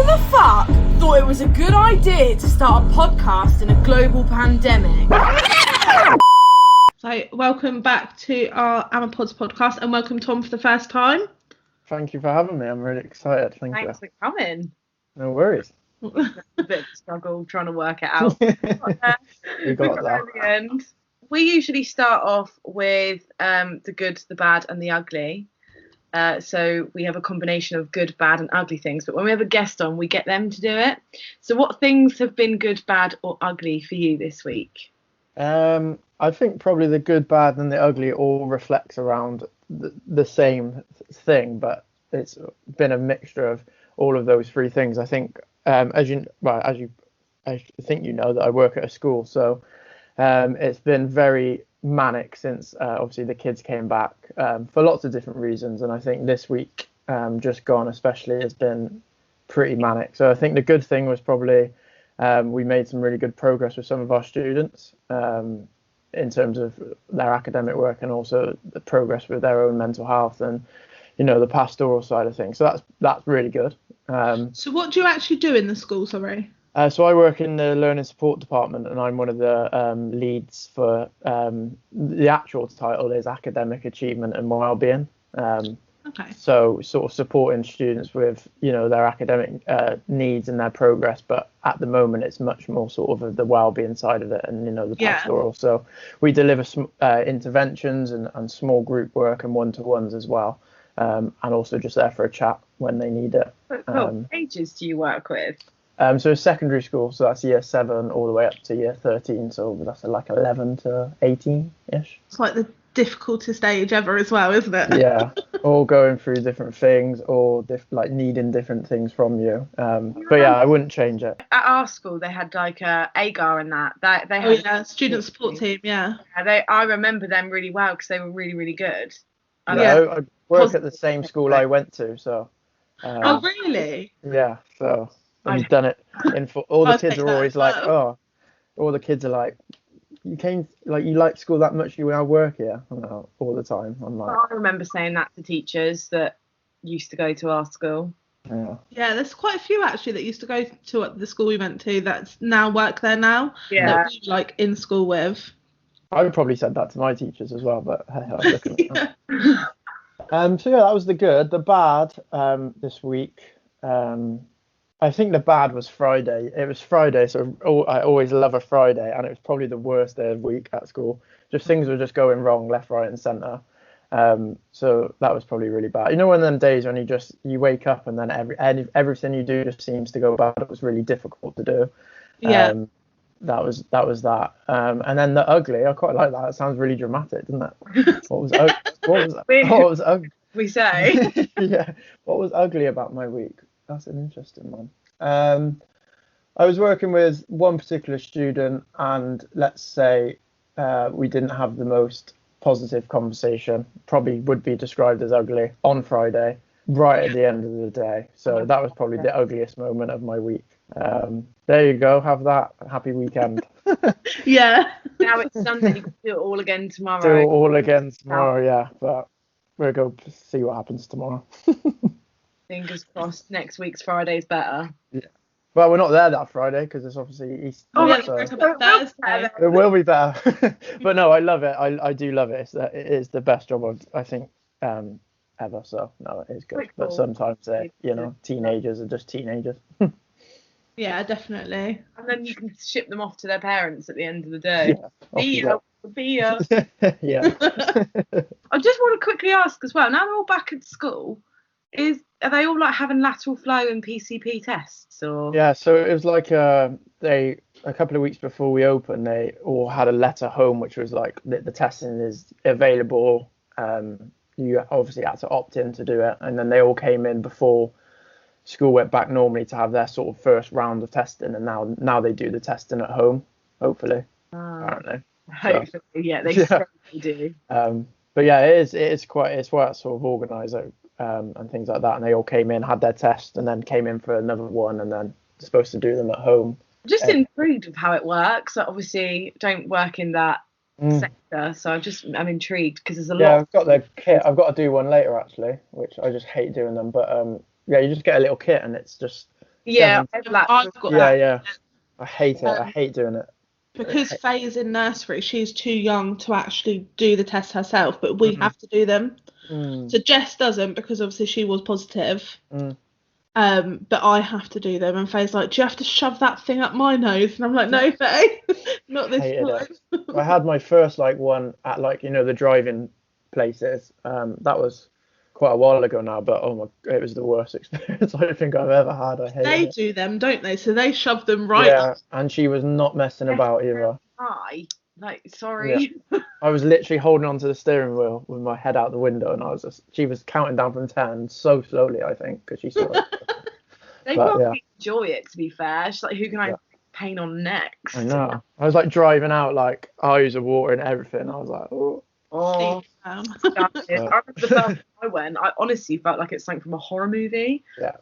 the fuck thought it was a good idea to start a podcast in a global pandemic? So welcome back to our Amapods podcast, and welcome Tom for the first time. Thank you for having me. I'm really excited. Thanks for coming. No worries. A bit of a struggle trying to work it out. We got that. At the end. We usually start off with the good, the bad, and the ugly. So we have a combination of good, bad, and ugly things. But when we have a guest on, we get them to do it. So what things have been good, bad, or ugly for you this week? I think probably the good, bad, and the ugly all reflects around the same thing, but it's been a mixture of all of those three things. I think, I think you know that I work at a school, so it's been very manic since obviously the kids came back for lots of different reasons, and I think this week just gone especially has been pretty manic. So I think the good thing was probably we made some really good progress with some of our students in terms of their academic work and also the progress with their own mental health and, you know, the pastoral side of things. So that's really good. So what do you actually do in the school, sorry? So I work in the learning support department, and I'm one of the leads for the actual title is academic achievement and wellbeing. Okay. So sort of supporting students with, you know, their academic needs and their progress, but at the moment it's much more sort of the wellbeing side of it and, you know, the pastoral. So we deliver interventions and small group work and one-to-ones as well, and also just there for a chat when they need it. What ages do you work with? So secondary school, so that's year 7 all the way up to year 13, so that's like 11 to 18-ish. It's like the difficultest age ever as well, isn't it? Yeah, all going through different things, or like needing different things from you. But yeah, I wouldn't change it. At our school, they had like a AGAR and that. They had student support team. Yeah. I remember them really well because they were really, really good. I work at the same school I went to, so. Oh really? Yeah, so I've done it. All the kids are always like, oh, all the kids are like, you came, like, you like school that much, you now work here? All the time. I'm like, I remember saying that to teachers that used to go to our school. Yeah, there's quite a few actually that used to go to the school we went to that's now work there now. Yeah. That we like in school with. I would probably said that to my teachers as well, but hey, I'm looking at that. So yeah, that was the good. The bad this week. I think the bad was Friday. It was Friday, so I always love a Friday, and it was probably the worst day of the week at school. Just things were just going wrong left, right, and centre. So that was probably really bad. You know, one of them days when you wake up and then everything you do just seems to go bad. It was really difficult to do. Yeah. That was that. And then the ugly, I quite like that. It sounds really dramatic, doesn't it? What was ugly? We say. Yeah. What was ugly about my week? That's an interesting one. I was working with one particular student, and let's say we didn't have the most positive conversation, probably would be described as ugly, on Friday, right at the end of the day. So that was probably the ugliest moment of my week. There you go, have that. Happy weekend. Yeah. Now it's Sunday, you can do it all again tomorrow. Do it all again tomorrow, yeah. But we'll go see what happens tomorrow. Fingers crossed next week's Friday's better. Yeah. Well, we're not there that Friday because it's obviously Easter. Oh, yeah, so Thursday. it will be better. But no, I love it. I do love it. It is the best job I think ever. So no, it is good. But sometimes teenagers are just teenagers. Yeah, definitely. And then you can ship them off to their parents at the end of the day. Yeah, Be ya. Yeah. I just want to quickly ask as well. Now they're all back at school. Are they all like having lateral flow and PCP tests, or? Yeah, so it was like a couple of weeks before we opened, they all had a letter home, which was like the testing is available. You obviously had to opt in to do it, and then they all came in before school went back normally to have their sort of first round of testing, and now they do the testing at home, hopefully. Apparently. Hopefully, yeah, they certainly do. But yeah, it's quite sort of organised. And things like that, and they all came in, had their test, and then came in for another one, and then supposed to do them at home. Just intrigued of how it works. I obviously don't work in that sector, so I'm intrigued because there's a lot. Yeah, I've got the kit. I've got to do one later actually, which I just hate doing them. But yeah, you just get a little kit, and it's just Yeah, Seven. I've got Yeah, that. yeah. I hate it. I hate doing it. Because Faye's in nursery, she's too young to actually do the test herself, but we Mhm. have to do them. Mm, So Jess doesn't because obviously she was positive. mm. But I have to do them, and Faye's like, "Do you have to shove that thing up my nose?" And I'm like, "No, Faye, not this Hated it. time." I had my first like one at like the driving places. That was quite a while ago now, but oh my, it was the worst experience I think I've ever had. I hated They it. do them, don't they? So they shove them right Yeah, up. and she was not messing about either. Hi. Like, sorry. I was literally holding onto the steering wheel with my head out the window, and she was counting down from 10 so slowly, I think, because she saw it. They But, probably enjoy it, to be fair. She's like, who can I Yeah. paint on next? I know. I was like driving out, like eyes of water and everything. I was like, oh. Oh, Um, I remember the first time I went, I honestly felt like it's something from a horror movie. Yeah.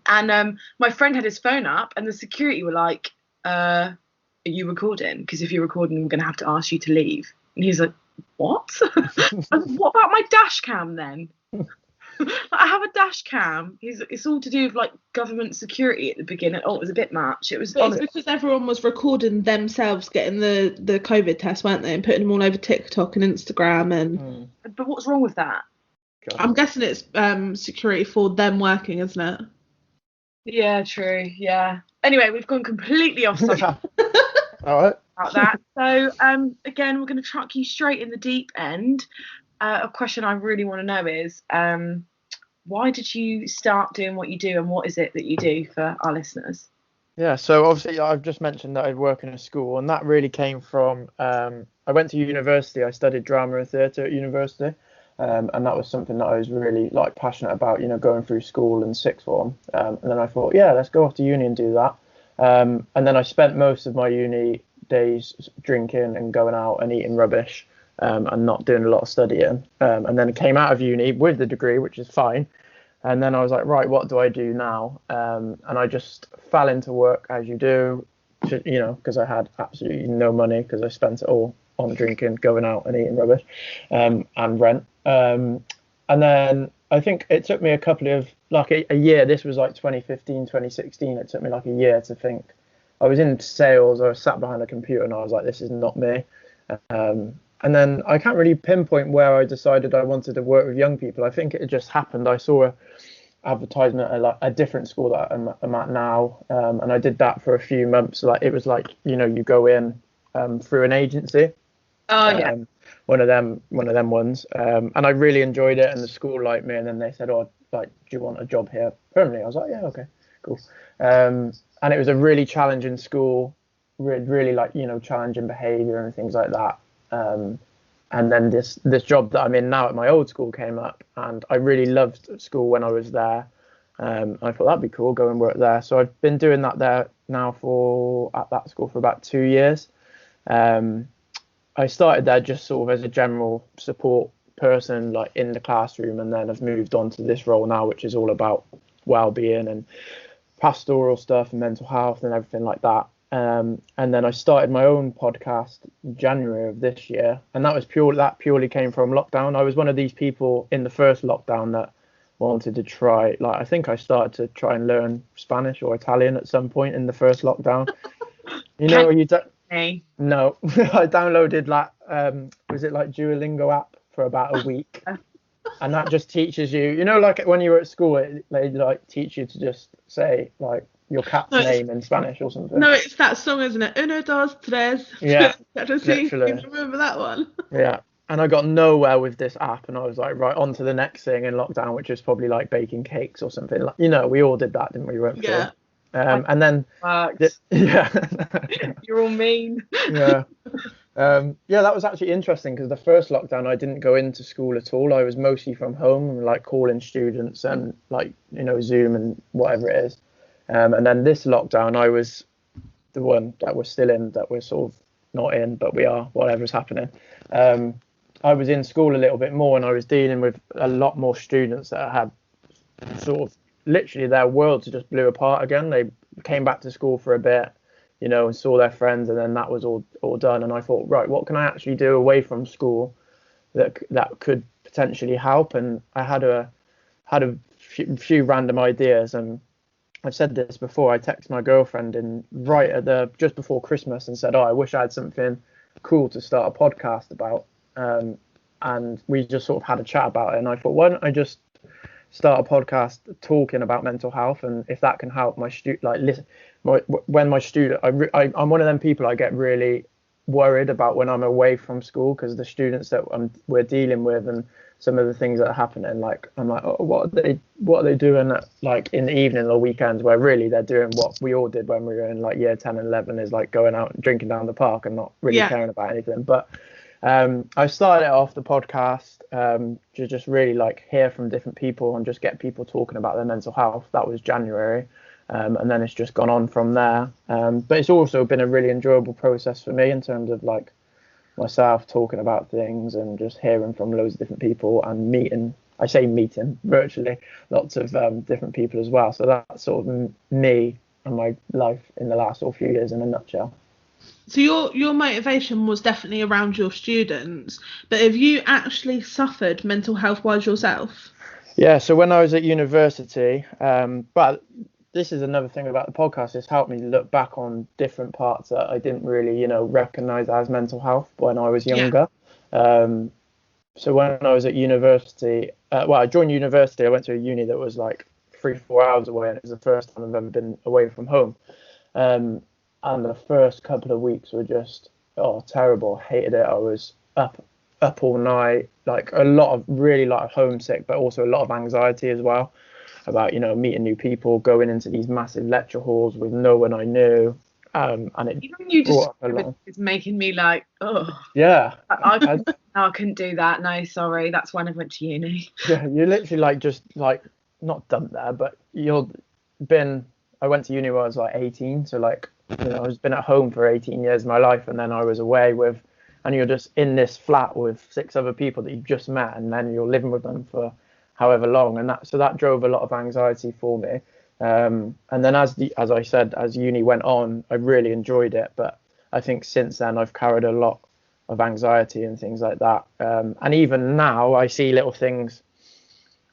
And my friend had his phone up, and the security were like, are you recording? Because if you're recording, we're going to have to ask you to leave. And he's like, what? I was like, what about my dash cam then? I have a dash cam. It's all to do with like government security at the beginning. Oh, it was a bit much. It was. but it's because everyone was recording themselves getting the COVID test, weren't they, and putting them all over TikTok and Instagram. And But what's wrong with that? God. I'm guessing it's security for them working, isn't it? Yeah, true. Yeah. Anyway, we've gone completely off subject All right. about that. So again, we're going to chuck you straight in the deep end. A question I really want to know is why did you start doing what you do, and what is it that you do for our listeners? Yeah, so obviously I've just mentioned that I work in a school, and that really came from I went to university. I studied drama and theatre at university, and that was something that I was really like passionate about, going through school and sixth form. And then I thought, yeah, let's go off to uni and do that. And then I spent most of my uni days drinking and going out and eating rubbish, and not doing a lot of studying. And then I came out of uni with the degree, which is fine. And then I was like, right, what do I do now? And I just fell into work as you do, because I had absolutely no money because I spent it all on drinking, going out and eating rubbish, and rent. And then I think it took me a couple of, like a year. This was like 2015, 2016. It took me like a year to think. I was in sales. I was sat behind a computer and I was like, this is not me. And then I can't really pinpoint where I decided I wanted to work with young people. I think it just happened. I saw a advertisement at a different school that I'm at now, and I did that for a few months. Like it was like you go in through an agency. Oh yeah. One of them ones, and I really enjoyed it, and the school liked me. And then they said, "Oh, like, do you want a job here permanently?" I was like, "Yeah, okay, cool." And it was a really challenging school, really like challenging behaviour and things like that. And then this job that I'm in now at my old school came up, and I really loved school when I was there. I thought that'd be cool, go and work there. So I've been doing that there now at that school for about 2 years. I started there just sort of as a general support person, like in the classroom, and then I've moved on to this role now, which is all about well-being and pastoral stuff and mental health and everything like that. And then I started my own podcast in January of this year, and that purely came from lockdown. I was one of these people in the first lockdown that wanted to try, like, I think I started to try and learn Spanish or Italian at some point in the first lockdown. Hey. No, I downloaded was it like Duolingo app for about a week, and that just teaches you, like when you were at school, they like teach you to just say like your cat's name in Spanish or something. No, it's that song, isn't it? Uno, dos, tres. Yeah, literally. Remember that one? Yeah, and I got nowhere with this app, and I was like, right, on to the next thing in lockdown, which is probably like baking cakes or something. Like, we all did that, didn't we? Yeah. And then yeah. You're all mean. Yeah. That was actually interesting because the first lockdown I didn't go into school at all. I was mostly from home, like calling students and like Zoom and whatever it is. And then this lockdown I was the one that we're still in, that we're sort of not in, but we are, whatever's happening. I was in school a little bit more, and I was dealing with a lot more students that had sort of literally their worlds just blew apart again. They came back to school for a bit, and saw their friends, and then that was all done. And I thought, right, what can I actually do away from school that could potentially help? And I had a few random ideas, and I've said this before. I texted my girlfriend right at the just before Christmas and said, "Oh, I wish I had something cool to start a podcast about." And we just sort of had a chat about it. And I thought, why don't I just start a podcast talking about mental health, and if that can help my student, like listen, when my student, I'm one of them people I get really worried about when I'm away from school, because the students that we're dealing with and some of the things that are happening, like I'm like, oh, what are they doing at, like in the evening or weekends, where really they're doing what we all did when we were in like year 10 and 11, is like going out and drinking down the park and not really caring about anything. But I started off the podcast to just really like hear from different people and just get people talking about their mental health. That was January. And then it's just gone on from there. But it's also been a really enjoyable process for me in terms of like myself talking about things and just hearing from loads of different people and meeting virtually lots of different people as well. So that's sort of me and my life in the last few years in a nutshell. So your motivation was definitely around your students, but have you actually suffered mental health wise yourself? Yeah, so when I was at university, but this is another thing about the podcast, it's helped me look back on different parts that I didn't really, recognize as mental health when I was younger. So when I was at university, I joined university, I went to a uni that was like 3-4 hours away, and it was the first time I've ever been away from home. And the first couple of weeks were just, terrible. Hated it. I was up all night, like a lot of homesick, but also a lot of anxiety as well about, meeting new people, going into these massive lecture halls with no one I knew. And it even you just it's making me like, yeah, I couldn't do that. No, sorry, that's when I went to uni. Yeah, you literally like just like not dumped there, but I went to uni when I was like 18, so like I've been at home for 18 years of my life, and then I was away and you're just in this flat with 6 other people that you've just met, and then you're living with them for however long, and that drove a lot of anxiety for me. And then as I said, as uni went on, I really enjoyed it, but I think since then I've carried a lot of anxiety and things like that. And even now I see little things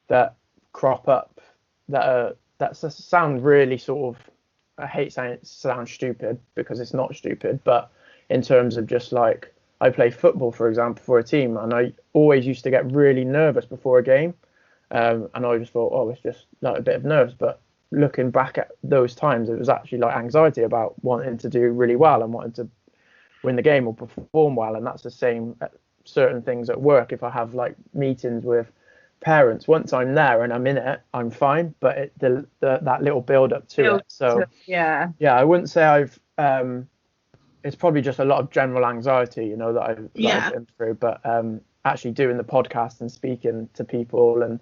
that crop up that sound really sort of, I hate saying it sounds stupid because it's not stupid, but in terms of just like, I play football, for example, for a team, and I always used to get really nervous before a game. And I just thought, it's just like a bit of nerves. But looking back at those times, it was actually like anxiety about wanting to do really well and wanting to win the game or perform well. And that's the same at certain things at work. If I have like meetings with parents, once I'm there and I'm in it, I'm fine. But that little build up to it. So yeah, I wouldn't say I've it's probably just a lot of general anxiety, that I've been through. But actually doing the podcast and speaking to people and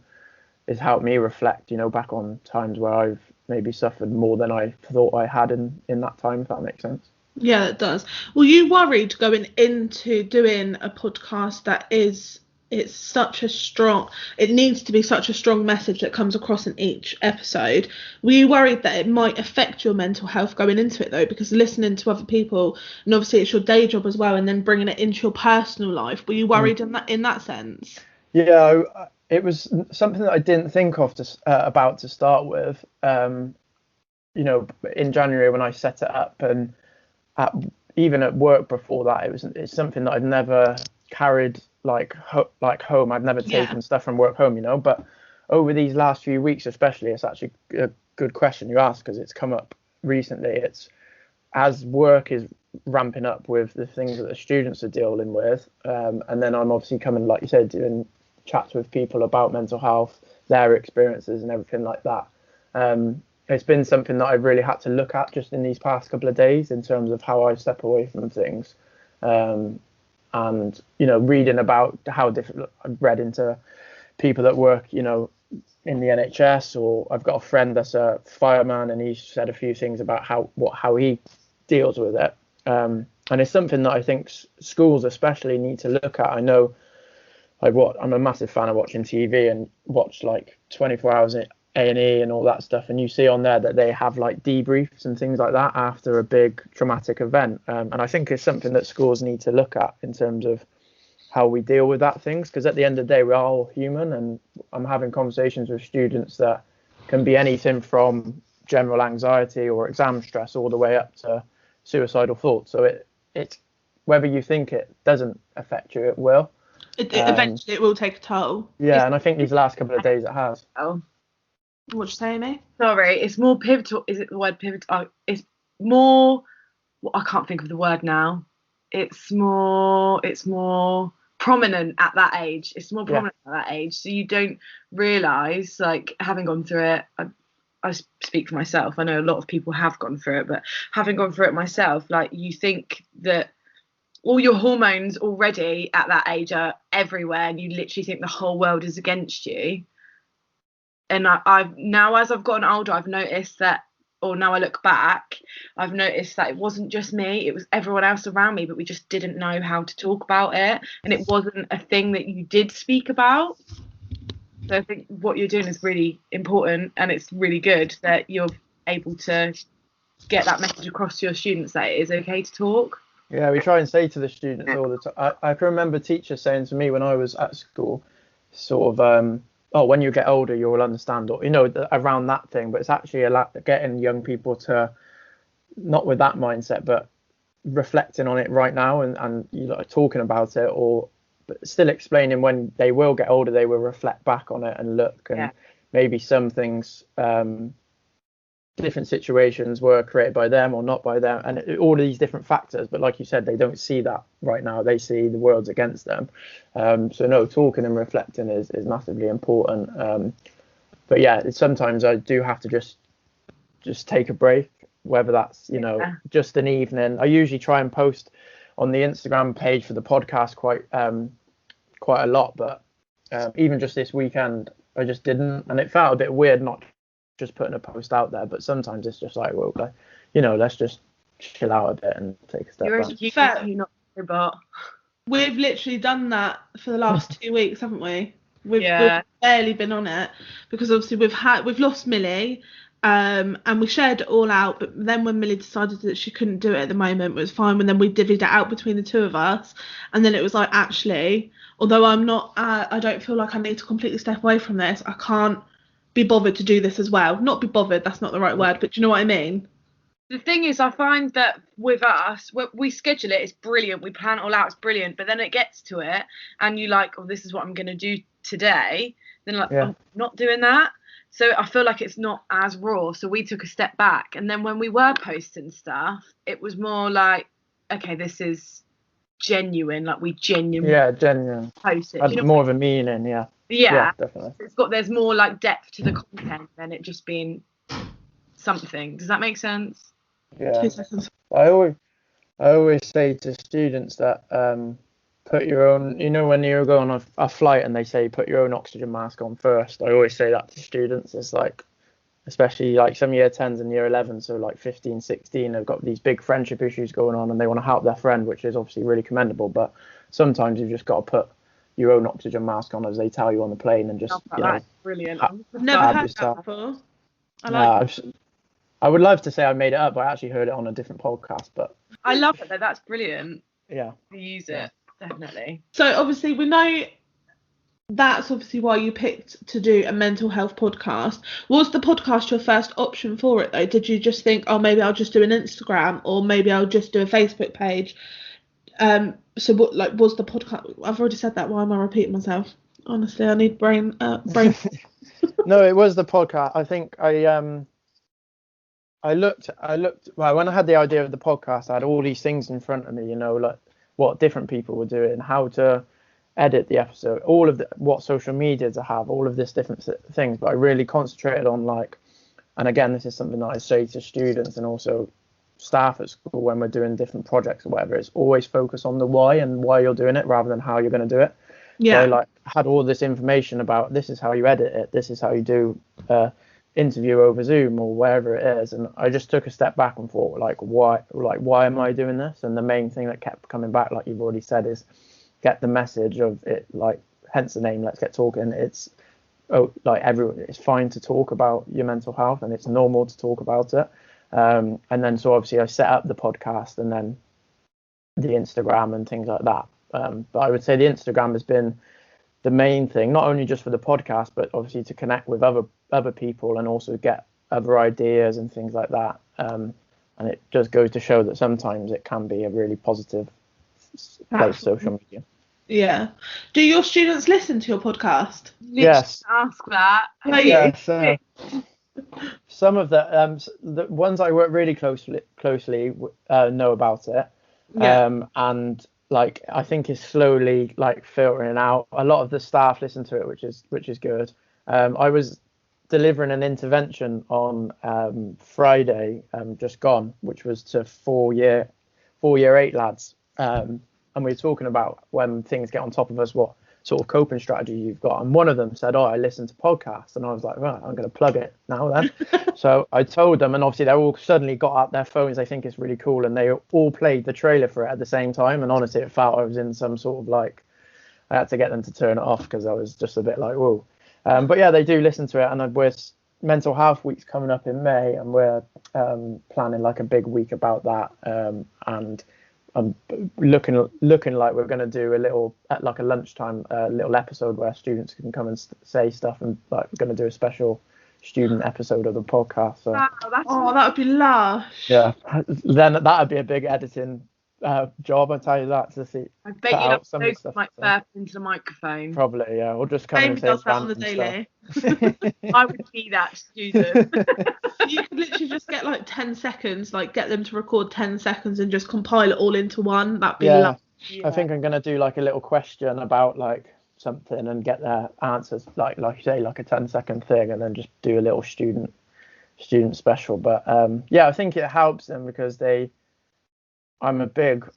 it's helped me reflect, back on times where I've maybe suffered more than I thought I had in that time, if that makes sense. Yeah, it does. Were you worried going into doing a podcast that it needs to be such a strong message that comes across in each episode? Were you worried that it might affect your mental health going into it though, because listening to other people, and obviously it's your day job as well, and then bringing it into your personal life, were you worried in that sense? Yeah, it was something that I didn't think of about to start with. In January when I set it up, and even at work before that, it's something that I've never carried like home. I've never taken stuff from work home, but over these last few weeks especially, it's actually a good question you ask, because it's come up recently. It's as work is ramping up with the things that the students are dealing with, and then I'm obviously coming, like you said, doing chats with people about mental health, their experiences and everything like that. It's been something that I've really had to look at just in these past couple of days in terms of how I step away from things. And reading about how different, I've read into people that work in the NHS, or I've got a friend that's a fireman, and he said a few things about how he deals with it, and it's something that I think schools especially need to look at. I know I'm a massive fan of watching TV and watch like 24 hours A&E and all that stuff, and you see on there that they have like debriefs and things like that after a big traumatic event, and I think it's something that schools need to look at in terms of how we deal with that things, because at the end of the day we are all human, and I'm having conversations with students that can be anything from general anxiety or exam stress all the way up to suicidal thoughts. So it's whether you think it doesn't affect you, it will. Eventually it will take a toll. Yeah, and I think these last couple of days it has. Oh, What you say, Amy? sorry, it's more pivotal. Is it the word pivotal? Oh, it's more. Well, I can't think of the word now. It's more prominent at that age. It's more prominent at that age. So you don't realise, like, having gone through it. I speak for myself. I know a lot of people have gone through it, but having gone through it myself, like, you think that all your hormones already at that age are everywhere, and you literally think the whole world is against you. And I've now, as I've gotten older, I've noticed that, or now I look back, I've noticed that it wasn't just me, it was everyone else around me, but we just didn't know how to talk about it, and it wasn't a thing that you did speak about. So I think what you're doing is really important, and it's really good that you're able to get that message across to your students that it is okay to talk. Yeah, we try and say to the students all the time. I can remember teachers saying to me when I was at school, sort of, oh, when you get older, you'll understand, or, you know, around that thing. But it's actually getting young people to, not with that mindset, but reflecting on it right now and you know, talking about it, or but still explaining when they will get older, they will reflect back on it and look, and maybe some things, different situations were created by them or not by them, and all of these different factors. But like you said, they don't see that right now. They see the world's against them. So no, talking and reflecting is massively important. But yeah, sometimes I do have to just take a break, whether that's, you know, just an evening. I usually try and post on the Instagram page for the podcast quite a lot, but even just this weekend I just didn't, and it felt a bit weird not just putting a post out there. But sometimes it's just like, well, you know, let's just chill out a bit and take a step back. You're not robot. We've literally done that for the last 2 weeks, haven't we? We've barely been on it, because obviously we've lost Millie, and we shared it all out. But then when Millie decided that she couldn't do it at the moment, it was fine. And then we divvied it out between the two of us, and then it was like, actually, although I don't feel like I need to completely step away from this, I can't be bothered to do this as well. Not be bothered, that's not the right word, but do you know what I mean? The thing is, I find that with us, we schedule it, it's brilliant, we plan it all out, it's brilliant, but then it gets to it and you like, oh, this is what I'm going to do today, then like, oh, not doing that. So I feel like it's not as raw, so we took a step back. And then when we were posting stuff, it was more like, okay, this is genuine, like we genuine post it. Had more of a meaning. Yeah, definitely. There's more like depth to the content than it just being something. Does that make sense? Yeah. 2 seconds. I always say to students that put your own, you know, when you go on a flight and they say put your own oxygen mask on first, I always say that to students. It's like, especially like some year 10s and year 11, so like 15, 16, they've got these big friendship issues going on and they want to help their friend, which is obviously really commendable, but sometimes you've just got to put your own oxygen mask on as they tell you on the plane, and just, you know, brilliant. I've never heard that before. I would love to say I made it up, but I actually heard it on a different podcast. But I love it though, that's brilliant. Yeah, we use it, definitely. So obviously we know that's obviously why you picked to do a mental health podcast. Was the podcast your first option for it though? Did you just think, oh, maybe I'll just do an Instagram, or maybe I'll just do a Facebook page? So what, like, was the podcast? I've already said that. Why am I repeating myself? Honestly, I need brain. No, it was the podcast. I think I looked. Well, when I had the idea of the podcast, I had all these things in front of me. You know, like what different people were doing, how to edit the episode, all of what social media to have, all of this different things. But I really concentrated on, like, and again, this is something that I say to students and also staff at school when we're doing different projects or whatever, is always focus on the why and why you're doing it rather than how you're going to do it. So I like had all this information about, this is how you edit it, this is how you do interview over Zoom or wherever it is, and I just took a step back and thought, why am I doing this? And the main thing that kept coming back, like you've already said, is get the message of it, like, hence the name Let's Get Talking. It's it's fine to talk about your mental health and it's normal to talk about it. And then so obviously I set up the podcast and then the Instagram and things like that. But I would say the Instagram has been the main thing, not only just for the podcast, but obviously to connect with other people and also get other ideas and things like that. And it just goes to show that sometimes it can be a really positive place, social media. Yeah. Do your students listen to your podcast? Yes. Ask that. Yes. Some of the ones I work really closely know about it. Yeah. And like I think it's slowly like filtering out. A lot of the staff listen to it, which is good. I was delivering an intervention on Friday, just gone, which was to four year 8 lads. And we were talking about when things get on top of us, what sort of coping strategy you've got. And one of them said, I listen to podcasts. And I was like, right, I'm going to plug it now then. So I told them, and obviously they all suddenly got out their phones. They think it's really cool. And they all played the trailer for it at the same time. And honestly, it felt I was in some sort of like, I had to get them to turn it off because I was just a bit like, whoa. But yeah, they do listen to it. And we're Mental Health Week's coming up in May. And we're planning like a big week about that. And I'm looking like we're going to do a little at like a lunchtime little episode where students can come and say stuff, and like we're going to do a special student episode of the podcast. So that would be lush. Yeah, then that'd be a big editing job, I tell you that, to see. I bet you'd have to stuff, like burp into the microphone. Probably, yeah. Or just come Amy and say does that on the daily. I would be that student. You could literally just get like 10 seconds, like get them to record 10 seconds and just compile it all into one. That'd be lovely. Yeah. I think I'm going to do like a little question about like something and get their answers, like you say, like a 10-second thing, and then just do a little student special. But yeah, I think it helps them because I'm a big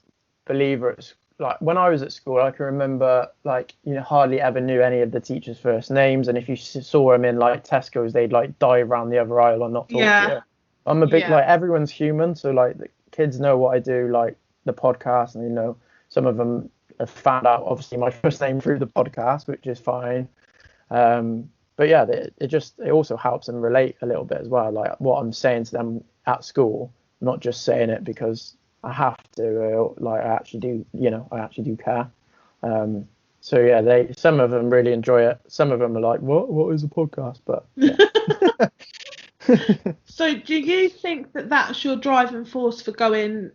believer. Like when I was at school, I can remember like, hardly ever knew any of the teachers' first names. And if you saw them in like Tesco's, they'd like dive around the other aisle or not talk to you. I'm a big, like everyone's human. So like the kids know what I do, like the podcast, and some of them have found out obviously my first name through the podcast, which is fine. But yeah, it also helps them relate a little bit as well. Like what I'm saying to them at school, not just saying it because I have to, like I actually do care. So yeah, some of them really enjoy it. Some of them are like, what is a podcast? But yeah. So do you think that that's your driving force for going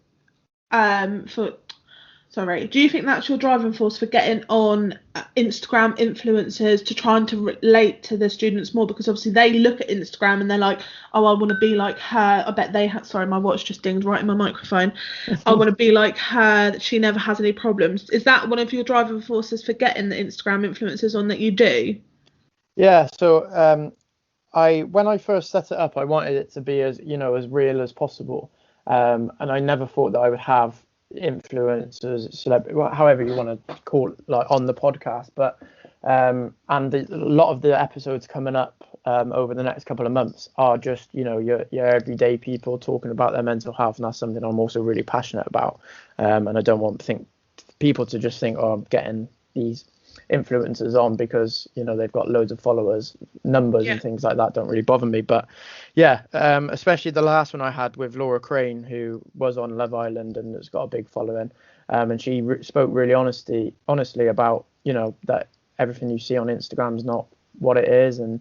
do you think that's your driving force for getting on Instagram influencers, to trying to relate to the students more? Because obviously they look at Instagram and they're like, oh, I want to be like her. I bet they sorry, my watch just dinged right in my microphone. I want to be like her, that she never has any problems. Is that one of your driving forces for getting the Instagram influencers on that you do? Yeah, so when I first set it up, I wanted it to be as real as possible. And I never thought that I would have influencers, celebrity, however you want to call it, like on the podcast. But and a lot of the episodes coming up over the next couple of months are just your everyday people talking about their mental health, and that's something I'm also really passionate about. And I don't want people to just think, oh, I'm getting these influencers on because they've got loads of followers. Numbers and things like that don't really bother me. But yeah, especially the last one I had with Laura Crane, who was on Love Island and has got a big following, and she spoke really honestly about that everything you see on Instagram is not what it is, and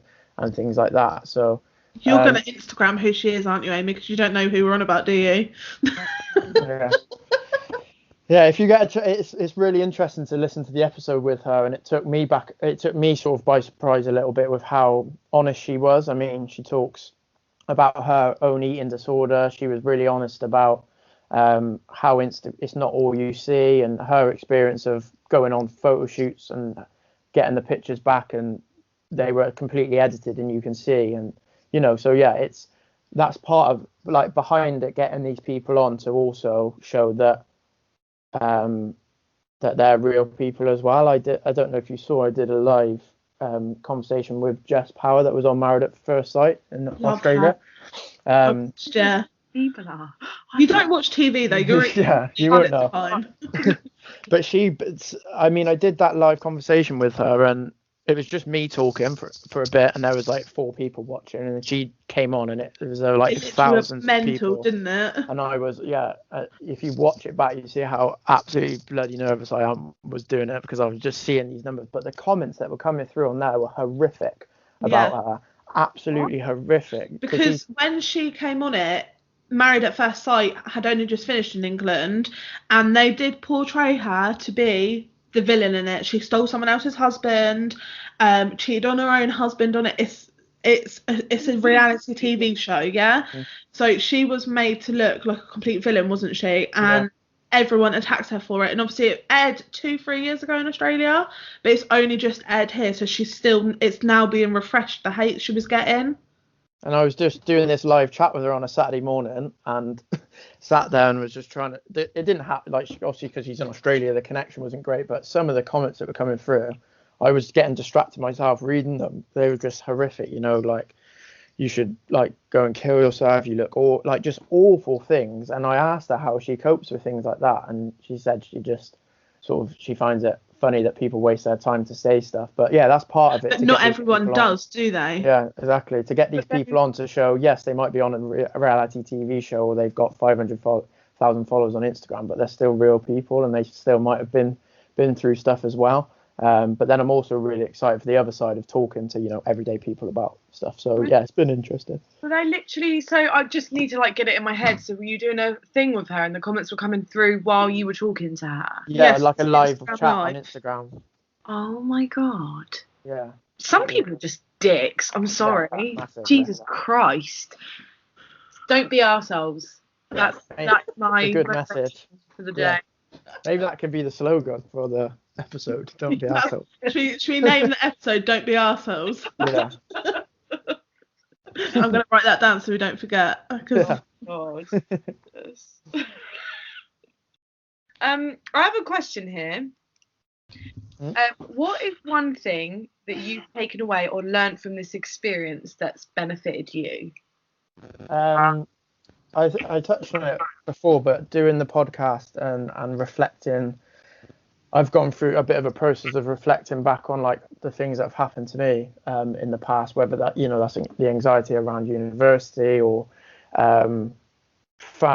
things like that. So you're gonna Instagram who she is, aren't you, Amy? Because you don't know who we're on about, do you? Yeah. Yeah, if you get it's really interesting to listen to the episode with her, and it took me sort of by surprise a little bit with how honest she was. I mean, she talks about her own eating disorder. She was really honest about how it's not all you see, and her experience of going on photo shoots and getting the pictures back, and they were completely edited and you can see, and so yeah, that's part of like behind it, getting these people on to also show that that they're real people as well. I don't know if you saw, I did a live conversation with Jess Power that was on Married at First Sight in Australia. Yeah. People are. You don't watch TV though. You're you won't know. But I did that live conversation with her, and it was just me talking for a bit, and there was like 4 people watching, and then she came on, and it was like thousands of people, didn't it? And I was if you watch it back, you see how absolutely bloody nervous I was doing it, because I was just seeing these numbers. But the comments that were coming through on there were horrific about her, absolutely horrific. Because when she came on it, Married at First Sight had only just finished in England, and they did portray her to be the villain in it. She stole someone else's husband, cheated on her own husband on it. It's a reality TV show, yeah. So she was made to look like a complete villain, wasn't she? And everyone attacked her for it. And obviously it aired 2-3 years ago in Australia, but it's only just aired here, so it's now being refreshed, the hate she was getting. And I was just doing this live chat with her on a Saturday morning, and sat there and was just trying to. It didn't happen, like, obviously because she's in Australia, the connection wasn't great. But some of the comments that were coming through, I was getting distracted myself reading them. They were just horrific, like, you should like go and kill yourself. You look all like just awful things. And I asked her how she copes with things like that, and she said she just she finds it funny that people waste their time to say stuff. But yeah, that's part of it. But not everyone does, do they? Yeah, exactly. To get these people on to show, yes, they might be on a reality TV show, or they've got 500,000 followers on Instagram, but they're still real people, and they still might have been through stuff as well. But then I'm also really excited for the other side of talking to everyday people about stuff. So yeah, it's been interesting. But I literally, so I just need to like get it in my head. So were you doing a thing with her, and the comments were coming through while you were talking to her? Yeah, Yes, like a live Instagram chat Live. on Instagram. Oh my god. Yeah. Some people are just dicks. I'm sorry. massive, Jesus yeah. Christ. Don't be arseholes. That's my a good message for the Yeah. day. Maybe that could be the slogan for the episode. Don't be assholes. Should we name the episode "Don't Be Arseholes"? Yeah. I'm gonna write that down so we don't forget. Yeah. God. I have a question here. What is one thing that you've taken away or learned from this experience that's benefited you? I touched on it before, but doing the podcast and reflecting, I've gone through a bit of a process of reflecting back on like the things that have happened to me in the past, whether that that's the anxiety around university or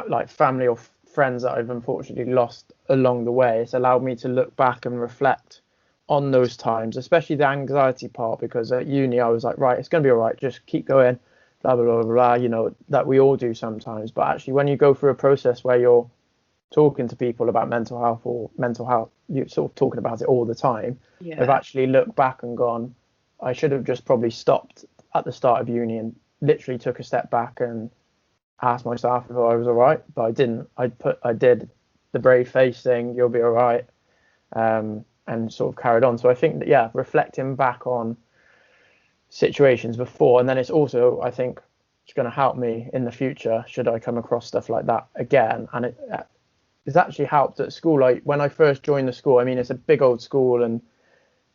like family or friends that I've unfortunately lost along the way. It's allowed me to look back and reflect on those times, especially the anxiety part, because at uni I was like, right, it's gonna be all right, just keep going, blah blah blah blah, that we all do sometimes. But actually when you go through a process where you're talking to people about mental health, you're sort of talking about it all the time. I've actually looked back and gone, I should have just probably stopped at the start of uni and literally took a step back and asked myself if I was all right, but I didn't. I did the brave face thing, you'll be all right, and sort of carried on. So I think that reflecting back on situations before, and then it's also, I think, it's going to help me in the future should I come across stuff like that again. And it's actually helped at school. Like when I first joined the school, I mean, it's a big old school, and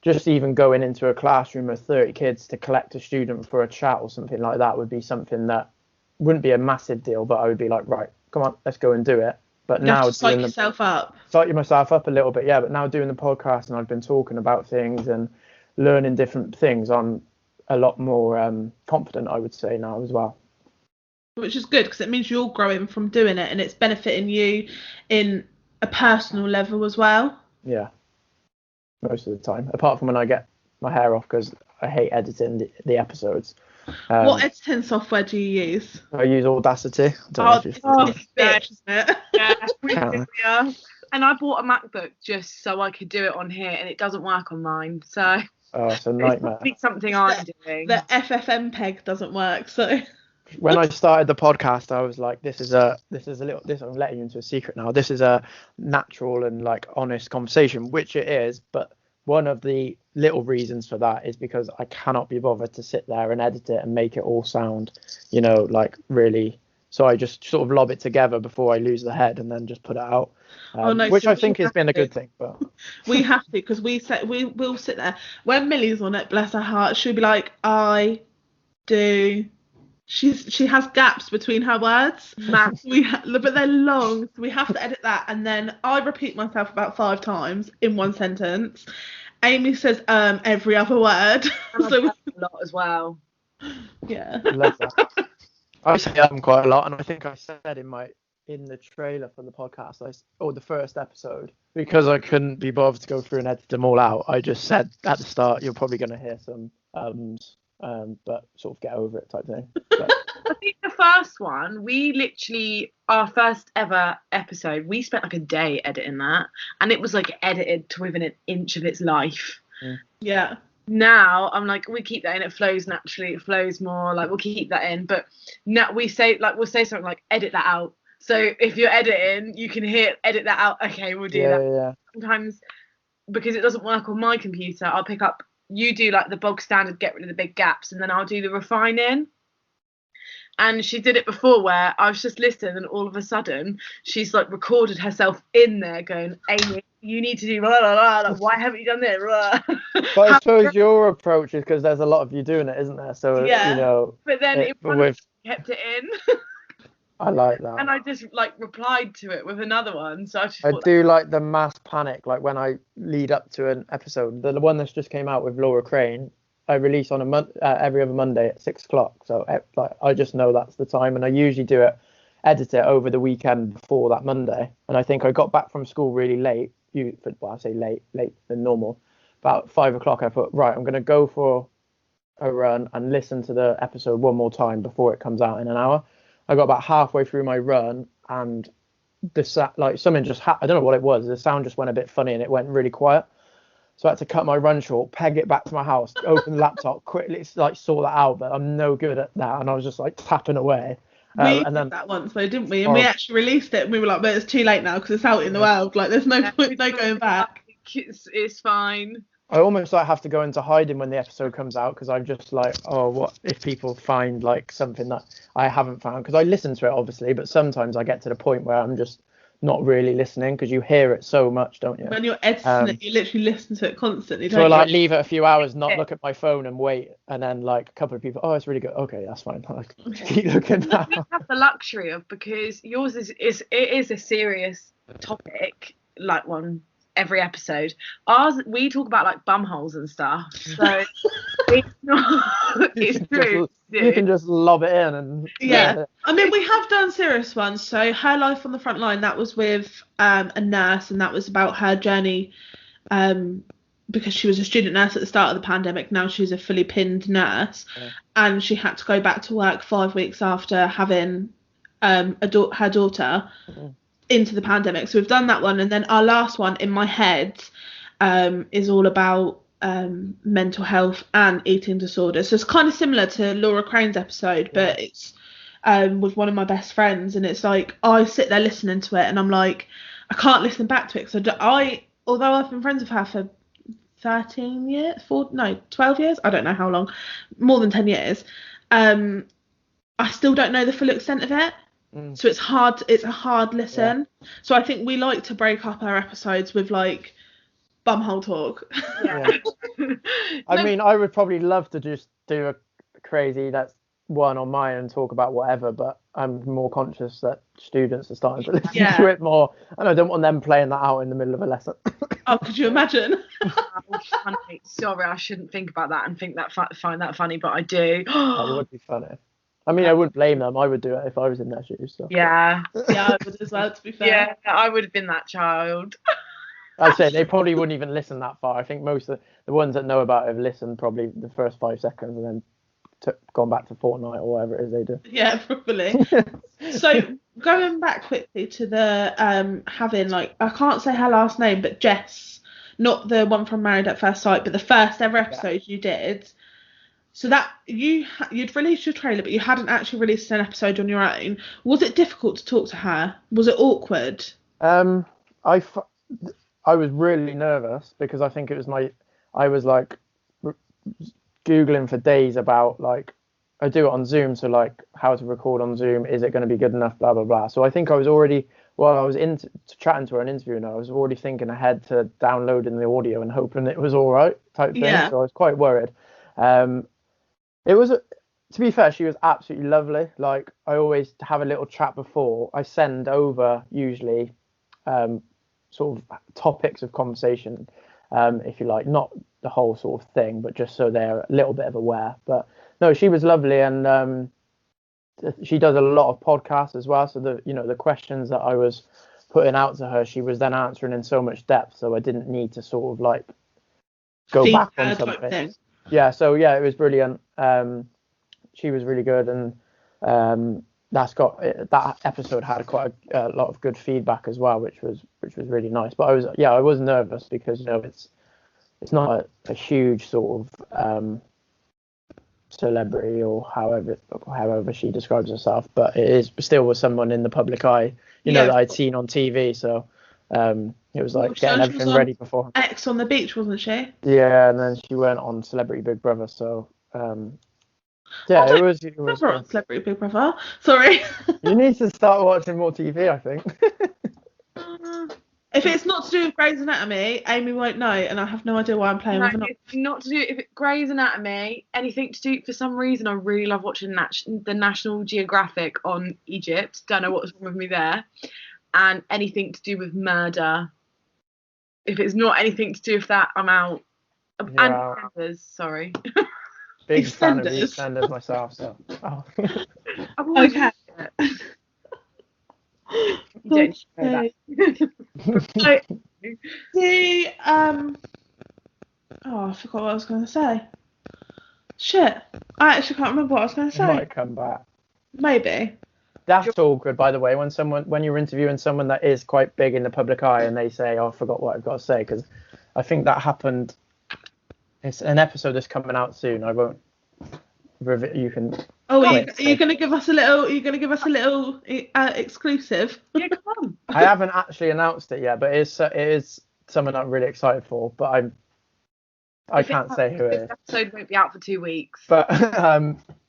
just even going into a classroom of 30 kids to collect a student for a chat or something like that would be something that wouldn't be a massive deal, but I would be like, right, come on, let's go and do it. But now just psych yourself up. Psych myself up a little bit, yeah. But now doing the podcast, and I've been talking about things and learning different things, I'm a lot more confident, I would say, now as well. Which is good, because it means you're growing from doing it, and it's benefiting you in a personal level as well. Yeah, most of the time, apart from when I get my hair off, because I hate editing the episodes. What editing software do you use? I use Audacity. I don't know if It's you've- bitch, isn't it? Yeah. And I bought a MacBook just so I could do it on here, and it doesn't work on mine. So Oh, it's a it's nightmare. probably something I'm doing. The FFmpeg doesn't work, so When I started the podcast, I was like, this is a little, I'm letting you into a secret now. This is a natural and like honest conversation, which it is. But one of the little reasons for that is because I cannot be bothered to sit there and edit it and make it all sound, like really. So I just sort of lob it together before I lose the head and then just put it out, which so I think has been a good thing. But we have to, because we'll sit there. When Millie's on it, bless her heart, she'll be like, I do. She has gaps between her words, but they're long, so we have to edit that. And then I repeat myself about 5 times in one sentence. Amy says every other word. So a lot as well. Yeah. I love that. I say quite a lot, and I think I said in the trailer for the podcast, the first episode, because I couldn't be bothered to go through and edit them all out. I just said at the start, you're probably going to hear some but sort of get over it type thing. But, I think the first one, we literally, our first ever episode, we spent like a day editing that, and it was like edited to within an inch of its life. Yeah. Now I'm like, we keep that in, it flows naturally, it flows more, like we'll keep that in. But now we'll say something like, edit that out. So if you're editing, you can edit that out. Okay, we'll do that. Yeah. Sometimes, because it doesn't work on my computer, I'll pick up, you do like the bog standard, get rid of the big gaps, and then I'll do the refining. And she did it before where I was just listening, and all of a sudden she's like recorded herself in there going, Amy, you need to do blah, blah, blah. Like, why haven't you done this? But I suppose your approach is because there's a lot of you doing it, isn't there? So, Yeah. you know. But then kept it in. I like that. And I just like replied to it with another one. So I just I thought, do like the mass panic, like when I lead up to an episode. The one that's just came out with Laura Crane, I release on every other Monday at 6:00. So like I just know that's the time, and I usually edit it over the weekend before that Monday. And I think I got back from school really late. I say late than normal. About 5:00, I thought, right, I'm going to go for a run and listen to the episode one more time before it comes out in an hour. I got about halfway through my run, and something just I don't know what it was. The sound just went a bit funny, and it went really quiet. So I had to cut my run short, peg it back to my house, open the laptop, quickly like sort that out. But I'm no good at that, and I was just like tapping away. We did that once though, didn't we? And we actually released it, and we were like, but it's too late now because it's out in the world. Like, there's no point, no going back. It's fine. I almost like have to go into hiding when the episode comes out, because I'm just like, oh, what if people find like something that I haven't found? Because I listen to it obviously, but sometimes I get to the point where I'm just not really listening, because you hear it so much, don't you? When you're editing it, you literally listen to it constantly. So I like leave it a few hours, not look at my phone and wait, and then like a couple of people, oh, it's really good. Okay, that's fine. Like, keep looking now. We have the luxury of, because yours is a serious topic, like one every episode. Ours, we talk about like bumholes and stuff, so it's not. It's true. You can just lob it in and yeah. I mean, we have done serious ones. So Her Life on the Front Line, that was with a nurse, and that was about her journey, because she was a student nurse at the start of the pandemic. Now she's a fully pinned nurse, and she had to go back to work 5 weeks after having her daughter into the pandemic. So we've done that one, and then our last one, In My Head, is all about mental health and eating disorders. So it's kind of similar to Laura Crane's episode, but it's with one of my best friends, and it's like I sit there listening to it, and I'm like, I can't listen back to it, because although I've been friends with her for 12 years, I don't know how long, more than 10 years, I still don't know the full extent of it. So it's a hard listen. So I think we like to break up our episodes with like bumhole talk. I mean, I would probably love to just do a crazy that's one on mine and talk about whatever, but I'm more conscious that students are starting to listen to it more, and I don't want them playing that out in the middle of a lesson. Oh, could you imagine? Sorry, I shouldn't think about that and think that find that funny, but I do. That would be funny. I mean, I wouldn't blame them. I would do it if I was in their shoes. So. Yeah, I would as well, to be fair. Yeah, I would have been that child. I'd say they probably wouldn't even listen that far. I think most of the ones that know about it have listened probably the first 5 seconds and then gone back to Fortnite or whatever it is they do. Yeah, probably. So going back quickly to the having, like, I can't say her last name, but Jess, not the one from Married at First Sight, but the first ever episode you did. So that you'd released your trailer, but you hadn't actually released an episode on your own. Was it difficult to talk to her? Was it awkward? I was really nervous, because I think it was I was like Googling for days about, like, I do it on Zoom, so like how to record on Zoom, is it going to be good enough, blah, blah, blah. So I think I was already, while I was chatting to her and interviewing her, I was already thinking ahead to downloading the audio and hoping it was all right type thing. So I was quite worried. It was, to be fair, she was absolutely lovely. Like, I always have a little chat before. I send over usually sort of topics of conversation, if you like, not the whole sort of thing, but just so they're a little bit of aware. But no, she was lovely, and she does a lot of podcasts as well. So the questions that I was putting out to her, she was then answering in so much depth, so I didn't need to sort of like go back on something. Yeah, so yeah, it was brilliant. She was really good, and that episode had quite a lot of good feedback as well, which was really nice. But I was nervous because it's not a huge sort of celebrity or however she describes herself, but it is still was someone in the public eye, that I'd seen on TV. So it was like getting everything ready before. X on the beach, wasn't she? Yeah, and then she went on Celebrity Big Brother. So it was on Celebrity Big Brother. Sorry. You need to start watching more TV, I think. If it's not to do with Grey's Anatomy, Amy won't know, and I have no idea why I'm playing with it. It's not to do if it's Grey's Anatomy, anything to do. For some reason, I really love watching the National Geographic on Egypt. Don't know what's wrong with me there. And anything to do with murder. If it's not anything to do with that, I'm out. And EastEnders, sorry. Big fan of EastEnders myself. So. Oh. I've always had it. You don't know that. I forgot what I was going to say. Shit, I actually can't remember what I was going to say. It might come back. Maybe. That's awkward, by the way, when you're interviewing someone that is quite big in the public eye and they say, "Oh, I forgot what I've got to say," because I think that happened. It's an episode that's coming out soon. I won't. You can. Oh, are you going to give us a little? Are you going to give us a little exclusive? Yeah, come on. I haven't actually announced it yet, but it is something I'm really excited for. But I can't say who it is. This episode won't be out for 2 weeks. But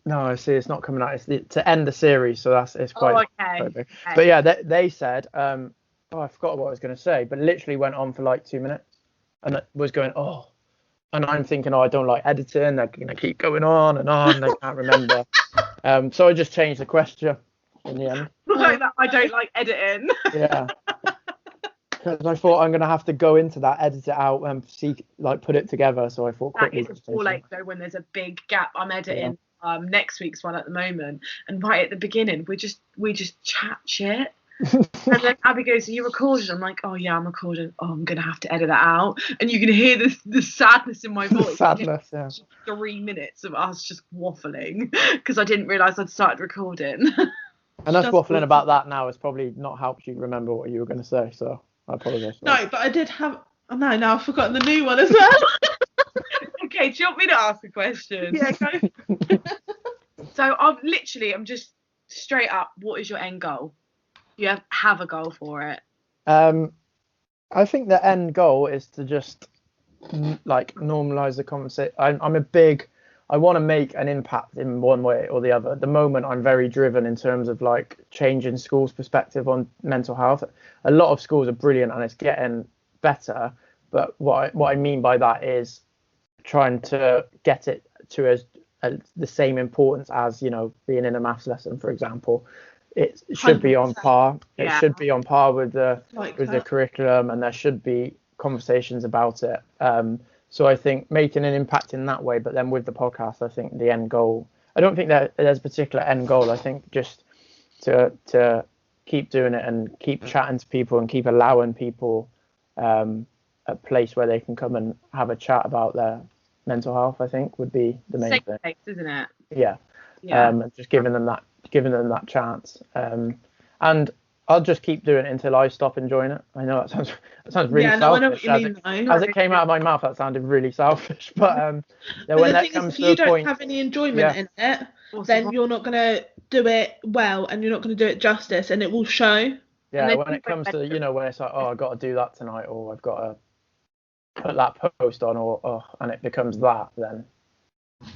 no, I see it's not coming out. It's to end the series, so it's quite. Quite big. Okay. But yeah, they said. I forgot what I was going to say, but literally went on for like 2 minutes, and it was going and I'm thinking, I don't like editing. They're going to keep going on, and I can't remember. So I just changed the question in the end. I don't like editing. Yeah. Because I thought I'm going to have to go into that, edit it out, and put it together. So I thought quickly. That is a ball ache though when there's a big gap. I'm editing next week's one at the moment, and right at the beginning we just chat shit. And then Abby goes, "Are you recording?" I'm like, "Oh yeah, I'm recording." "Oh, I'm gonna have to edit that out," and you can hear the sadness in my voice. Sadness, yeah. 3 minutes of us just waffling because I didn't realise I'd started recording. And us waffling about that now has probably not helped you remember what you were going to say, so I apologise. No, but I did have. Oh no, now I've forgotten the new one as well. Okay, do you want me to ask a question? Yeah, go. So I'm just straight up. What is your end goal? Do you have a goal for it? I think the end goal is to just normalise the conversation. I want to make an impact in one way or the other. At the moment, I'm very driven in terms of changing schools' perspective on mental health. A lot of schools are brilliant and it's getting better, but what I mean by that is trying to get it to the same importance as being in a maths lesson, for example. It should 100%. Be on par. It should be on par with the curriculum, and there should be conversations about it. So I think making an impact in that way, but then with the podcast, I think the end goal. I don't think that there's a particular end goal. I think just to keep doing it and keep chatting to people and keep allowing people a place where they can come and have a chat about their mental health, I think would be the main thing. Safe place, isn't it? Yeah. Just giving them that chance. And I'll just keep doing it until I stop enjoying it. I know that sounds really selfish. No, I know what you mean, as it came out of my mouth, that sounded really selfish. But when that comes to the point, if you don't have any enjoyment in it, then you're not going to do it well, and you're not going to do it justice, and it will show. Yeah, when it comes to when it's like, I've got to do that tonight, or I've got to put that post on, and it becomes that, then.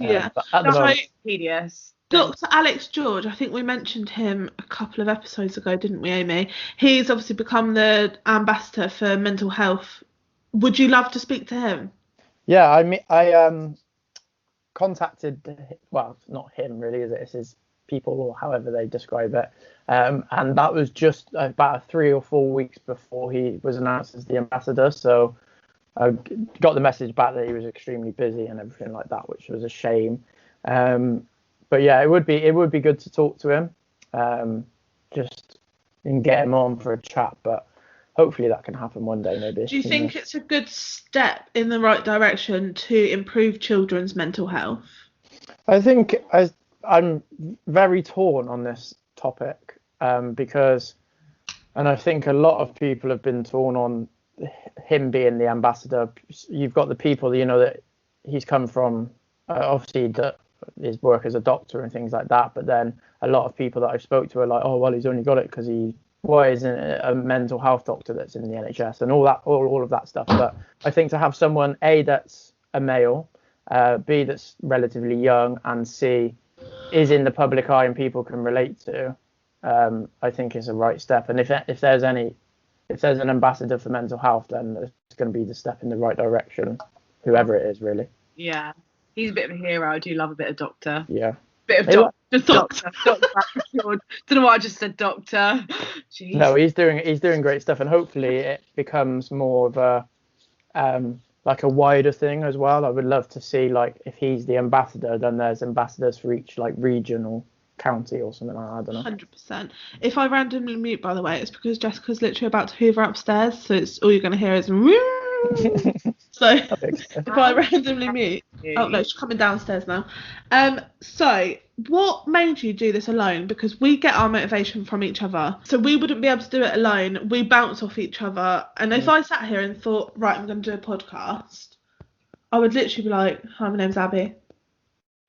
Yeah, but at the moment, tedious. Dr. Alex George, I think we mentioned him a couple of episodes ago, didn't we, Amy? He's obviously become the ambassador for mental health. Would you love to speak to him? Yeah, I contacted, not him really, is it? It's his people, or however they describe it. And that was just about 3 or 4 weeks before he was announced as the ambassador. So I got the message back that he was extremely busy and everything like that, which was a shame. But yeah, it would be good to talk to him, just and get him on for a chat. But hopefully that can happen one day, maybe. Do you think it's a good step in the right direction to improve children's mental health? I think I'm very torn on this topic because, and I think a lot of people have been torn on him being the ambassador. You've got the people, you know, that he's come from, obviously his work as a doctor and things like that. But then a lot of people that I've spoke to are like, oh, well, he's only got it because why isn't it a mental health doctor that's in the NHS and all of that stuff. But I think to have someone, A, that's a male, B, that's relatively young, and C, is in the public eye and people can relate to, I think is a right step. And if there's an ambassador for mental health, then it's going to be the step in the right direction, whoever it is, really. Yeah, he's a bit of a hero. I do love a bit of doctor. Yeah. Bit of doctor. Doctor. Don't know why I just said doctor. Jeez. No, he's doing great stuff, and hopefully it becomes more of a like a wider thing as well. I would love to see, like, if he's the ambassador, then there's ambassadors for each like region or county or something like that. I don't know. 100%. If I randomly mute, by the way, it's because Jessica's literally about to hoover upstairs, so it's all you're going to hear is so if I randomly mute, oh no, she's coming downstairs now. So what made you do this alone? Because we get our motivation from each other, so we wouldn't be able to do it alone. We bounce off each other, and if I sat here and thought, right, I'm going to do a podcast, I would literally be like, hi, my name's Abby,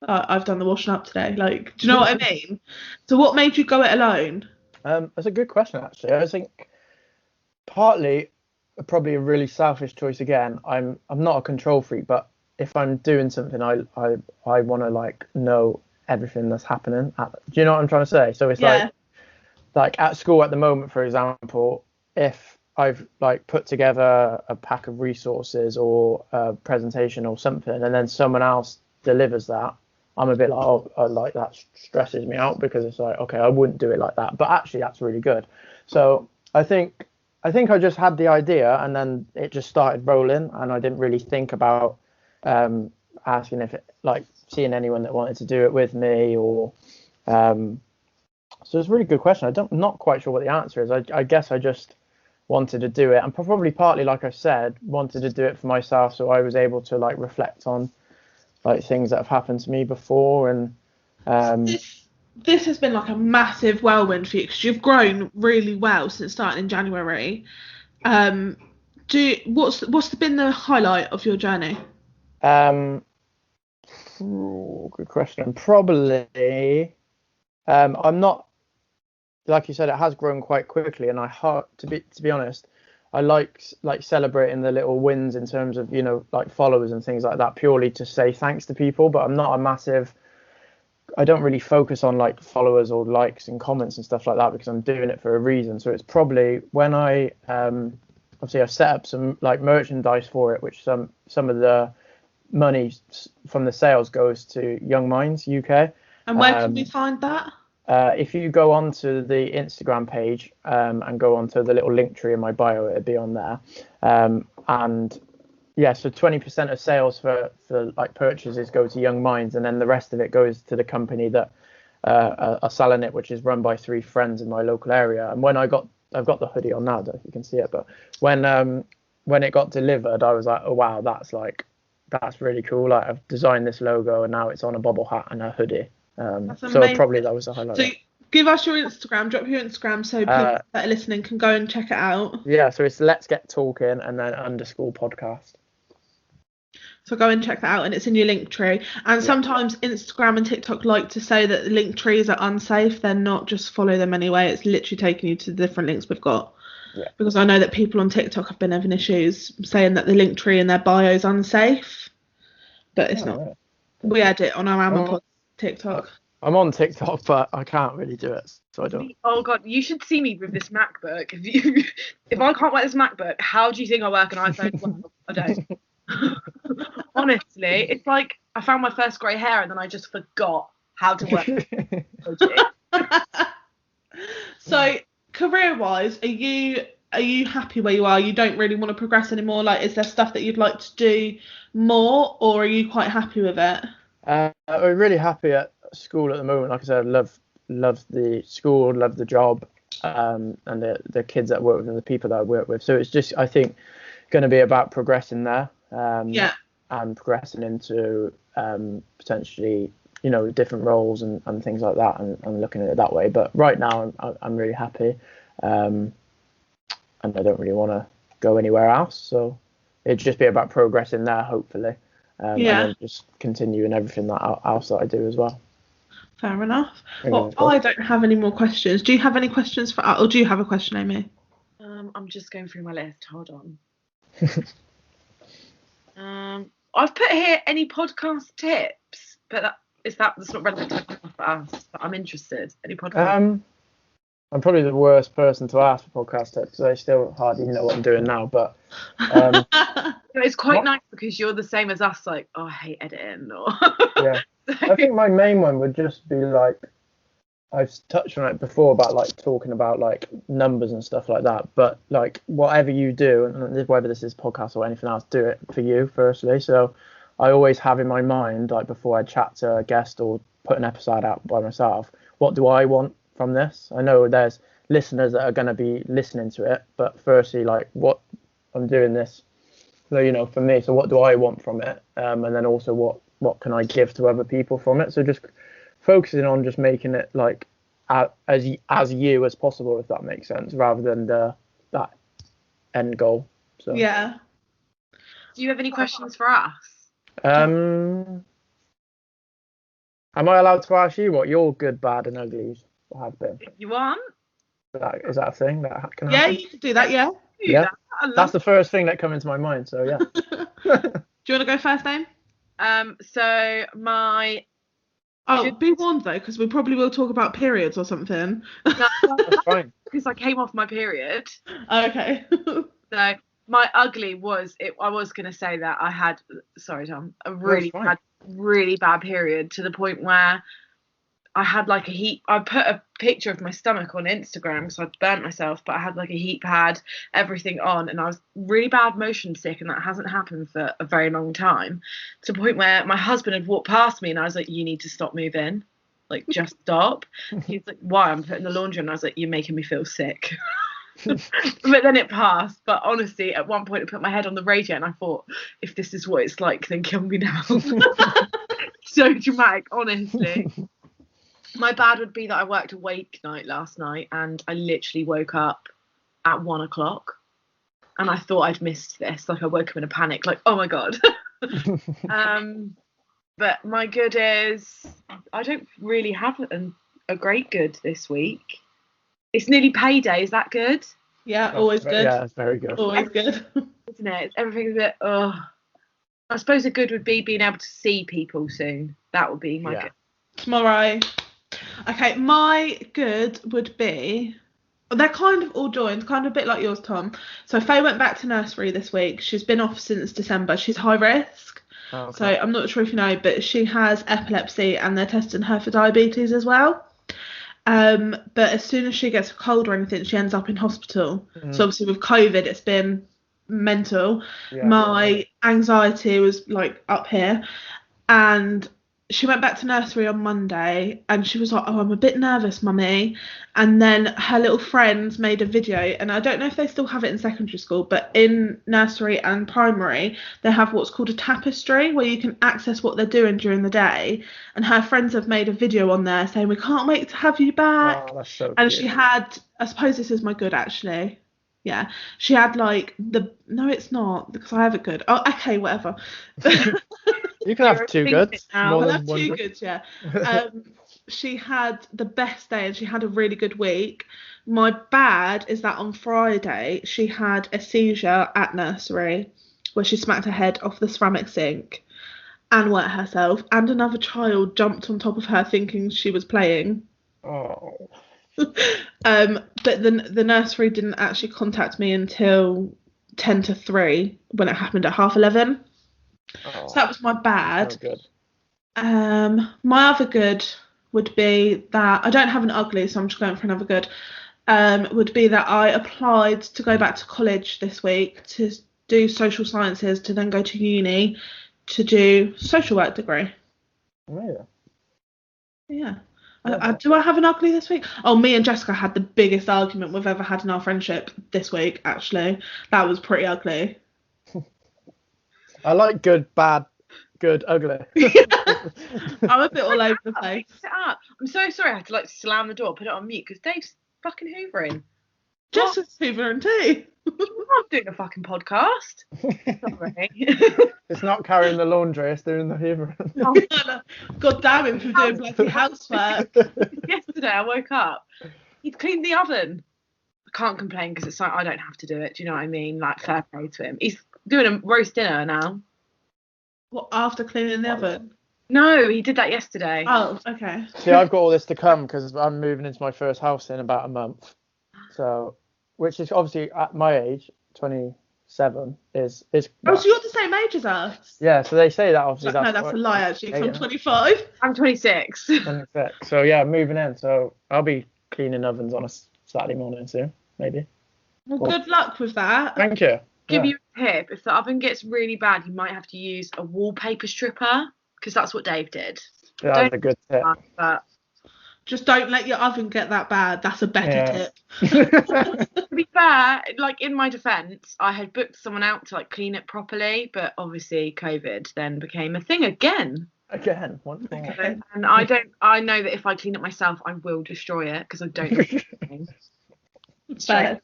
I've done the washing up today. Like, do you know what I mean? So what made you go it alone? That's a good question, actually. I think partly probably a really selfish choice again. I'm not a control freak, but if I'm doing something, I want to like know everything that's happening. Do you know what I'm trying to say? So it's like at school at the moment, for example, if I've like put together a pack of resources or a presentation or something, and then someone else delivers that, I'm a bit like, oh, like that stresses me out, because it's like, okay, I wouldn't do it like that, but actually that's really good. So I think I just had the idea, and then it just started rolling, and I didn't really think about asking if it, like, seeing anyone that wanted to do it with me, or so it's a really good question. I'm not quite sure what the answer is. I guess I just wanted to do it, and probably partly, like I said, wanted to do it for myself, so I was able to like reflect on like things that have happened to me before. And this has been like a massive whirlwind for you, because you've grown really well since starting in January. What's been the highlight of your journey? Good question. Probably I'm not, like you said, it has grown quite quickly, and to be honest, I like celebrating the little wins in terms of, you know, like followers and things like that, purely to say thanks to people. But I'm not a massive, I don't really focus on like followers or likes and comments and stuff like that, because I'm doing it for a reason. So it's probably when I obviously I've set up some like merchandise for it, which some of the money from the sales goes to Young Minds UK. And where can we find that? If you go onto the Instagram page and go onto the little link tree in my bio, it'll be on there. And yeah, so 20% of sales for like purchases go to Young Minds, and then the rest of it goes to the company that are selling it, which is run by 3 friends in my local area. And when I've got the hoodie on now, I don't know if you can see it, but when it got delivered, I was like, oh wow, that's really cool. Like, I've designed this logo, and now it's on a bobble hat and a hoodie. So probably that was the highlight. So give us your Instagram, drop your Instagram, so people that are listening can go and check it out. Yeah, so it's Let's Get Talking and then _podcast. So go and check that out, and it's in your link tree. And sometimes Instagram and TikTok like to say that the link trees are unsafe. They're not. Just follow them anyway. It's literally taking you to the different links we've got. Yeah. Because I know that people on TikTok have been having issues saying that the link tree in their bio is unsafe, but it's not. Right. We add it on our Amazon TikTok. I'm on TikTok, but I can't really do it, so I don't. Oh god, you should see me with this MacBook. If I can't work this MacBook, how do you think I work an iPhone 12? I don't. Honestly, it's like I found my first grey hair and then I just forgot how to work. So, career-wise, are you happy where you are? You don't really want to progress anymore? Like, is there stuff that you'd like to do more, or are you quite happy with it? I'm really happy at school at the moment. Like I said, I love the school, love the job, and the kids that I work with and the people that I work with. So it's just, I think, going to be about progressing there. And progressing into potentially, different roles and things like that, and looking at it that way. But right now, I'm really happy, and I don't really want to go anywhere else. So it'd just be about progressing there, hopefully, and then just continuing everything else that I do as well. Fair enough. Well, I don't have any more questions. Do you have any questions or do you have a question, Amy? I'm just going through my list. Hold on. I've put here any podcast tips, but that's not relevant to us. But I'm interested. Any podcast? I'm probably the worst person to ask for podcast tips because I still hardly know what I'm doing now. But it's quite nice because you're the same as us. Like, I hate editing. Or yeah, I think my main one would just be like, I've touched on it before about like talking about like numbers and stuff like that. But like whatever you do, and whether this is podcast or anything else, do it for you firstly. So I always have in my mind, like before I chat to a guest or put an episode out by myself, what do I want from this? I know there's listeners that are going to be listening to it, but firstly, like what I'm doing this, so, for me. So what do I want from it? And then also what can I give to other people from it? So just focusing on just making it like as you as possible, if that makes sense, rather than that end goal. So yeah. Do you have any questions for us? Am I allowed to ask you what your good, bad, and uglies have been? If you want. Is that a thing that can happen? Yeah, you can do that. Yeah. Yeah. That's the first thing that came into my mind. So yeah. Do you want to go first, Dame? So my. Be warned though, because we probably will talk about periods or something. That's fine. Because I came off my period. Okay. So my ugly was it. I was going to say that I had. Sorry, Tom. A really bad period to the point where I had like a heat. I put a picture of my stomach on Instagram because I'd burnt myself, but I had like a heat pad, everything on, and I was really bad motion sick, and that hasn't happened for a very long time. To the point where my husband had walked past me, and I was like, "You need to stop moving, like just stop." He's like, "Why?" I'm putting the laundry, and I was like, "You're making me feel sick." But then it passed. But honestly, at one point, I put my head on the radio, and I thought, if this is what it's like, then kill me now. So dramatic, honestly. My bad would be that I worked a wake night last night and I literally woke up at 1 o'clock and I thought I'd missed this. Like I woke up in a panic, like, oh my God. But my good is I don't really have a great good this week. It's nearly payday. Is that good? Yeah, always good. Yeah, it's very good. Always good. Isn't it? Everything's a bit, I suppose a good would be being able to see people soon. That would be my good. Tomorrow. Okay, my good would be, they're kind of all joined, kind of a bit like yours, Tom. So Faye went back to nursery this week. She's been off since December. She's high risk. Oh, okay. So I'm not sure if you know, but she has epilepsy and they're testing her for diabetes as well. But as soon as she gets a cold or anything, she ends up in hospital. So obviously with COVID, it's been mental. My anxiety was like up here, and she went back to nursery on Monday and she was like, "Oh, I'm a bit nervous, mummy." And then her little friends made a video, and I don't know if they still have it in secondary school, but in nursery and primary, they have what's called a tapestry where you can access what they're doing during the day. And her friends have made a video on there saying, "We can't wait to have you back." Oh, that's so and cute. She had, I suppose this is my good actually. Yeah, she had like no, it's not because I have a good. Oh, okay, whatever. You can have two goods. More than one. Two goods, yeah. She had the best day and she had a really good week. My bad is that on Friday she had a seizure at nursery where she smacked her head off the ceramic sink and wet herself, and another child jumped on top of her thinking she was playing. Oh. But the nursery didn't actually contact me until 10 to 3 when it happened at 11:30. So that was my bad. Oh, good. My other good would be that I don't have an ugly, so I'm just going for another good. Would be that I applied to go back to college this week to do social sciences, to then go to uni to do social work degree. Oh, yeah. Do I have an ugly this week? Oh, me and Jessica had the biggest argument we've ever had in our friendship this week, actually. That was pretty ugly. I like good, good, ugly. I'm a bit all over the place. Fix it up. I'm so sorry I had to like slam the door, put it on mute because Dave's fucking hoovering. Just as Hoover and tea. I'm doing a fucking podcast. Sorry. It's not carrying the laundry, it's doing the hoovering. God damn him for doing bloody housework. Yesterday I woke up. He'd cleaned the oven. I can't complain because it's like I don't have to do it. Do you know what I mean? Like fair play to him. He's doing a roast dinner now. What, after cleaning the oven? No, he did that yesterday. Oh, okay. See, I've got all this to come because I'm moving into my first house in about a month. So, which is obviously at my age, 27, is. Oh, so you're the same age as us? Yeah, so they say that obviously. No, that's a lie actually, 'cause I'm 25. I'm 26. 26. So yeah, moving in. So I'll be cleaning ovens on a Saturday morning soon, maybe. Well, Cool. good luck with that. Thank you. Give Yeah. you a tip. If the oven gets really bad, you might have to use a wallpaper stripper because that's what Dave did. Yeah, that's a good tip. But Just don't let your oven get that bad. That's a better Yeah. tip. to be fair, like in my defence, I had booked someone out to like clean it properly, but obviously COVID then became a thing again. Again, once more. Okay. And I know that if I clean it myself, I will destroy it because I don't know anything. Fair.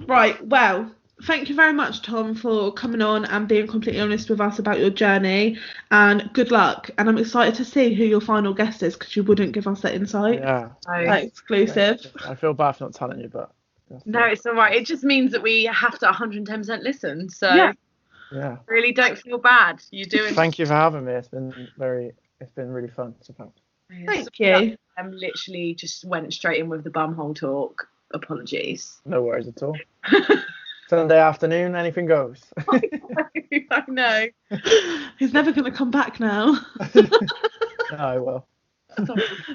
Right, well, thank you very much, Tom, for coming on and being completely honest with us about your journey, and good luck. And I'm excited to see who your final guest is because you wouldn't give us that insight. Yeah. So, Like, exclusive. I feel bad for not telling you, but. no, it's all right. It just means that we have to 110% listen. So Yeah. really don't feel bad. You're doing. Thank you for having me. It's been really fun. So thanks. Thank you. Literally just went straight in with the bumhole talk. Apologies. No worries at all. Sunday afternoon, anything goes. I know. He's never going to come back now. No, I will.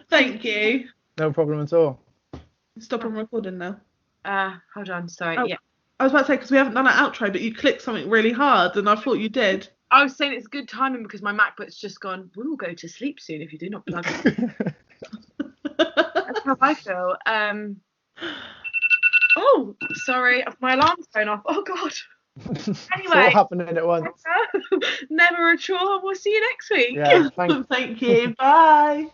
Thank you. No problem at all. Stop on recording now. Hold on. Sorry. Oh. Yeah. I was about to say, because we haven't done an outro, but you clicked something really hard, and I thought you did. I was saying it's good timing because my MacBook's just gone. We will go to sleep soon if you do not plug it. That's how I feel. Oh, sorry, my alarm's going off. Oh God. It's all Anyway, happening at once. never a chore. We'll see you next week. Yeah, thanks. Thank you. Bye.